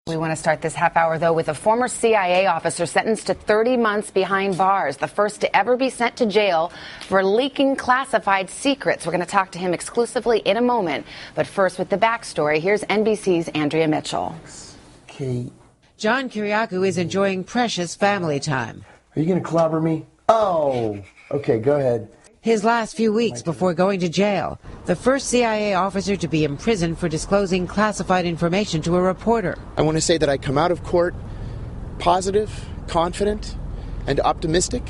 We want to start this half hour, though, with a former CIA officer sentenced to 30 months behind bars, the first to ever be sent to jail for leaking classified secrets. We're going to talk to him exclusively in a moment. But first, with the backstory, here's NBC's Andrea Mitchell. Okay. John Kiriakou is enjoying precious family time. Are you going to clobber me? Oh, okay, go ahead. His last few weeks before going to jail, the first CIA officer to be imprisoned for disclosing classified information to a reporter. I want to say that I come out of court positive, confident, and optimistic.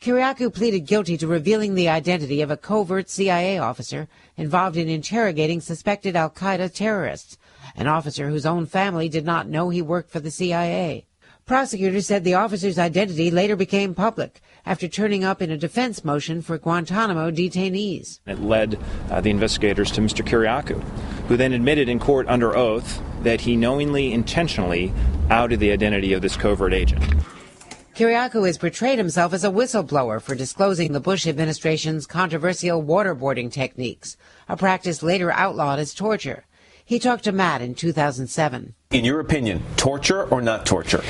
Kiriakou pleaded guilty to revealing the identity of a covert CIA officer involved in interrogating suspected al-Qaeda terrorists, an officer whose own family did not know he worked for the CIA. Prosecutors said the officer's identity later became public after turning up in a defense motion for Guantanamo detainees. It led the investigators to Mr. Kiriakou, who then admitted in court under oath that he knowingly, intentionally outed the identity of this covert agent. Kiriakou has portrayed himself as a whistleblower for disclosing the Bush administration's controversial waterboarding techniques, a practice later outlawed as torture. He talked to Matt in 2007. In your opinion, torture or not torture?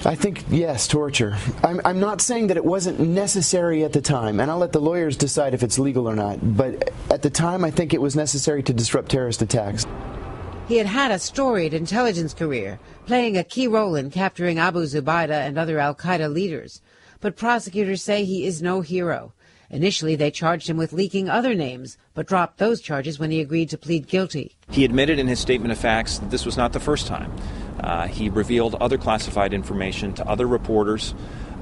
I think, yes, torture. I'm not saying that it wasn't necessary at the time, and I'll let the lawyers decide if it's legal or not. But at the time, I think it was necessary to disrupt terrorist attacks. He had had a storied intelligence career, playing a key role in capturing Abu Zubaydah and other al-Qaeda leaders. But prosecutors say he is no hero. Initially, they charged him with leaking other names, but dropped those charges when he agreed to plead guilty. He admitted in his statement of facts that this was not the first time. He revealed other classified information to other reporters,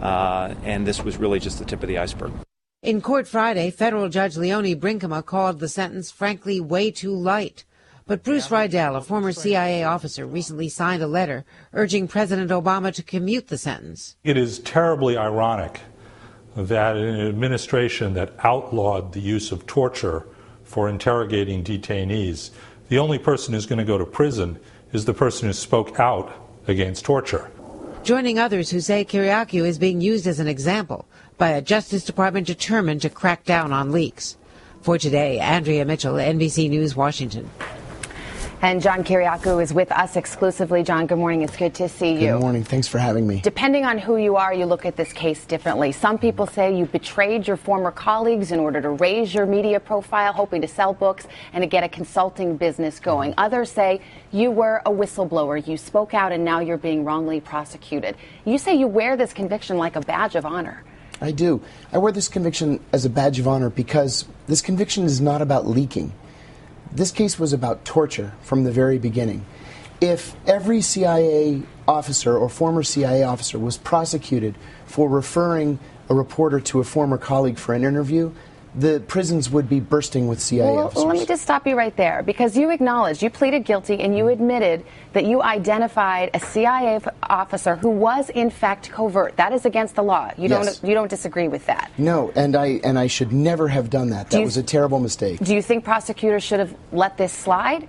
and this was really just the tip of the iceberg. In court Friday, federal judge Leonie Brinkema called the sentence, frankly, way too light. But Bruce Rydell, a former CIA officer, recently signed a letter urging President Obama to commute the sentence. It is terribly ironic that an administration that outlawed the use of torture for interrogating detainees, the only person who's going to go to prison is the person who spoke out against torture. Joining others who say Kiriakou is being used as an example by a Justice Department determined to crack down on leaks. For today, Andrea Mitchell, NBC News, Washington. And John Kiriakou is with us exclusively. John, good morning. It's good to see you. Good morning. Thanks for having me. Depending on who you are, you look at this case differently. Some people say you betrayed your former colleagues in order to raise your media profile, hoping to sell books and to get a consulting business going. Others say you were a whistleblower. You spoke out and now you're being wrongly prosecuted. You say you wear this conviction like a badge of honor. I do. I wear this conviction as a badge of honor because this conviction is not about leaking. This case was about torture from the very beginning. If every CIA officer or former CIA officer was prosecuted for referring a reporter to a former colleague for an interview, the prisons would be bursting with CIA officers. Let me just stop you right there, because you acknowledged, you pleaded guilty, and you admitted that you identified a CIA officer who was in fact covert. That is against the law. You don't disagree with that? No, and I should never have done that. That was a terrible mistake. Do you think prosecutors should have let this slide?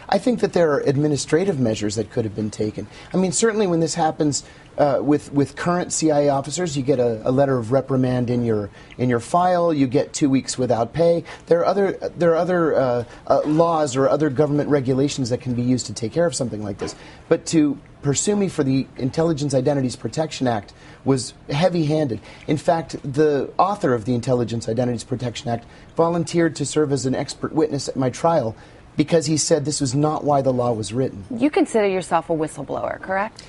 I think that there are administrative measures that could have been taken. I mean, certainly when this happens with current CIA officers, you get a letter of reprimand in your file. You get 2 weeks without pay. There are other laws or other government regulations that can be used to take care of something like this. But to pursue me for the Intelligence Identities Protection Act was heavy-handed. In fact, the author of the Intelligence Identities Protection Act volunteered to serve as an expert witness at my trial, because he said this was not why the law was written. You consider yourself a whistleblower, correct?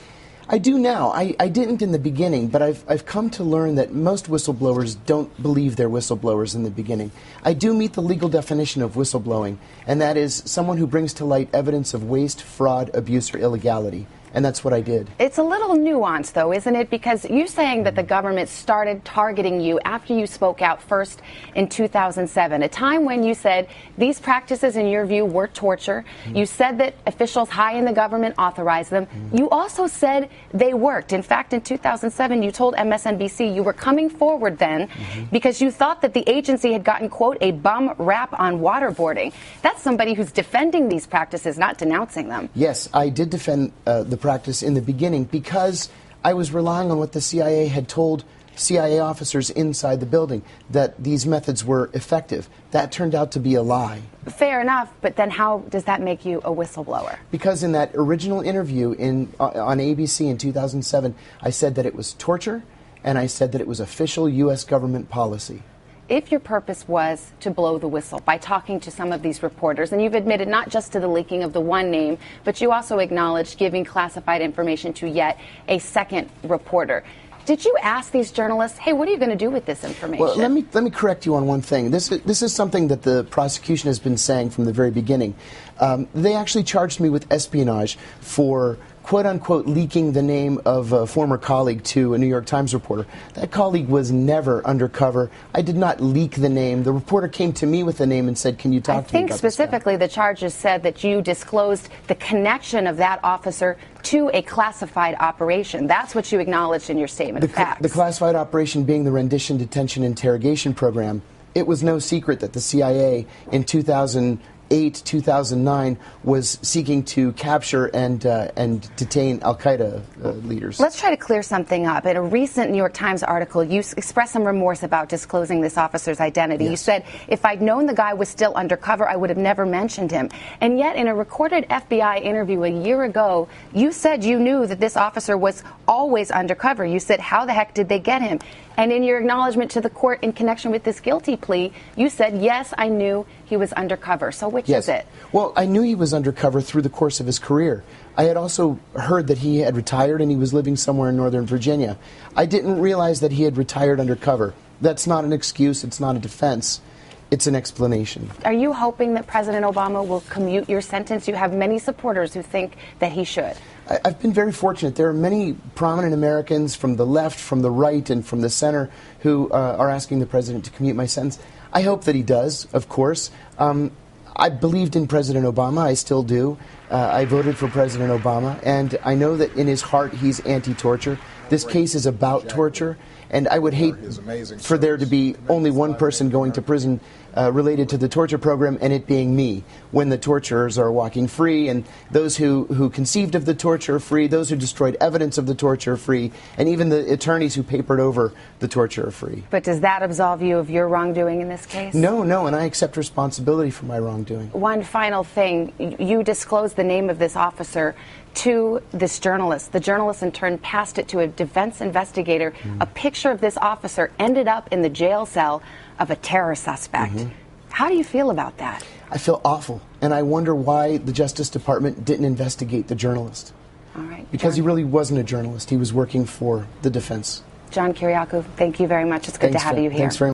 I do now. I didn't in the beginning, but I've come to learn that most whistleblowers don't believe they're whistleblowers in the beginning. I do meet the legal definition of whistleblowing, and that is someone who brings to light evidence of waste, fraud, abuse, or illegality. And that's what I did. It's a little nuanced, though, isn't it? Because you're saying that the government started targeting you after you spoke out first in 2007, a time when you said these practices, in your view, were torture. You said that officials high in the government authorized them. You also said they worked. In fact, in 2007, you told MSNBC you were coming forward then because you thought that the agency had gotten, quote, a bum rap on waterboarding. That's somebody who's defending these practices, not denouncing them. Yes, I did defend the practice in the beginning because I was relying on what the CIA had told CIA officers inside the building, that these methods were effective. That turned out to be a lie. Fair enough, but then how does that make you a whistleblower? Because in that original interview on ABC in 2007, I said that it was torture, and I said that it was official U.S. government policy. If your purpose was to blow the whistle by talking to some of these reporters, and you've admitted not just to the leaking of the one name, but you also acknowledged giving classified information to yet a second reporter. Did you ask these journalists, hey, what are you going to do with this information? Well, let me correct you on one thing. This is something that the prosecution has been saying from the very beginning. They actually charged me with espionage for quote-unquote leaking the name of a former colleague to a New York Times reporter. That colleague was never undercover. I did not leak the name. The reporter came to me with the name and said, can you talk to me about this guy? I think specifically the charges said that you disclosed the connection of that officer to a classified operation. That's what you acknowledged in your statement of facts. The classified operation being the rendition, detention, interrogation program. It was no secret that the CIA in 2008, 2009 was seeking to capture and detain al-Qaeda leaders. Let's try to clear something up. In a recent New York Times article, you expressed some remorse about disclosing this officer's identity. Yes. You said, if I'd known the guy was still undercover, I would have never mentioned him. And yet, in a recorded FBI interview a year ago, you said you knew that this officer was always undercover. You said, how the heck did they get him? And in your acknowledgement to the court in connection with this guilty plea, you said, yes, I knew he was undercover. So which is it? Well, I knew he was undercover through the course of his career. I had also heard that he had retired and he was living somewhere in Northern Virginia. I didn't realize that he had retired undercover. That's not an excuse. It's not a defense. It's an explanation. Are you hoping that President Obama will commute your sentence? You have many supporters who think that he should. I've been very fortunate. There are many prominent Americans from the left, from the right, and from the center who are asking the president to commute my sentence. I hope that he does, of course. I believed in President Obama. I still do. I voted for President Obama, and I know that in his heart he's anti-torture. This case is about torture, and I would hate for there to be only one person going to prison related to the torture program, and it being me, when the torturers are walking free, and those who conceived of the torture are free, those who destroyed evidence of the torture are free, and even the attorneys who papered over the torture are free. But does that absolve you of your wrongdoing in this case? No, and I accept responsibility for my wrongdoing. One final thing. You disclosed the name of this officer to this journalist. The journalist in turn passed it to a defense investigator. A picture of this officer ended up in the jail cell of a terror suspect. How do you feel about that? I feel awful, and I wonder why the Justice Department didn't investigate the journalist. All right, because he really wasn't a journalist. He was working for the defense. John Kiriakou, thank you very much. It's good to have you here. Thanks very much.